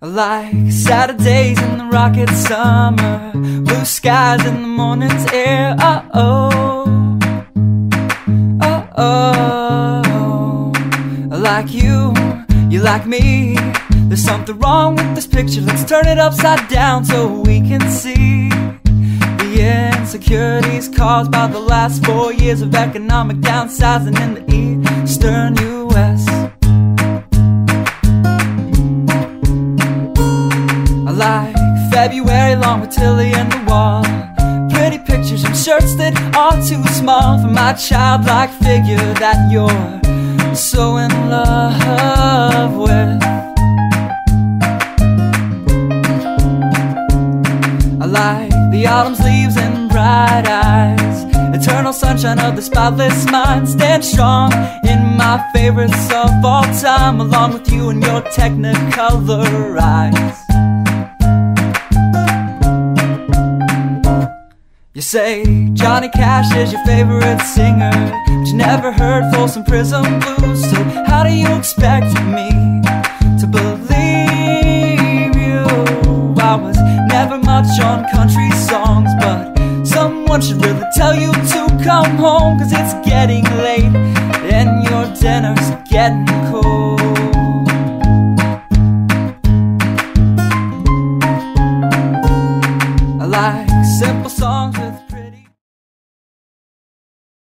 Like Saturdays in the rocket summer, blue skies in the morning's air. Oh, oh, oh. Like you like me. There's something wrong with this picture. Let's turn it upside down so we can see the insecurities caused by the last 4 years of economic downsizing in the eastern U.S. Like February long with Tilly and the wall, pretty pictures and shirts that are too small for my childlike figure that you're so in love with. I like the autumn's leaves and bright eyes, eternal sunshine of the spotless mind. Stand strong in my favorites of all time, along with you and your technicolor eyes. You say Johnny Cash is your favorite singer, but you never heard Folsom Prison Blues. So how do you expect me to believe you? I was never much on country songs, but someone should really tell you to come home, 'cause it's getting late and your dinner's getting cold.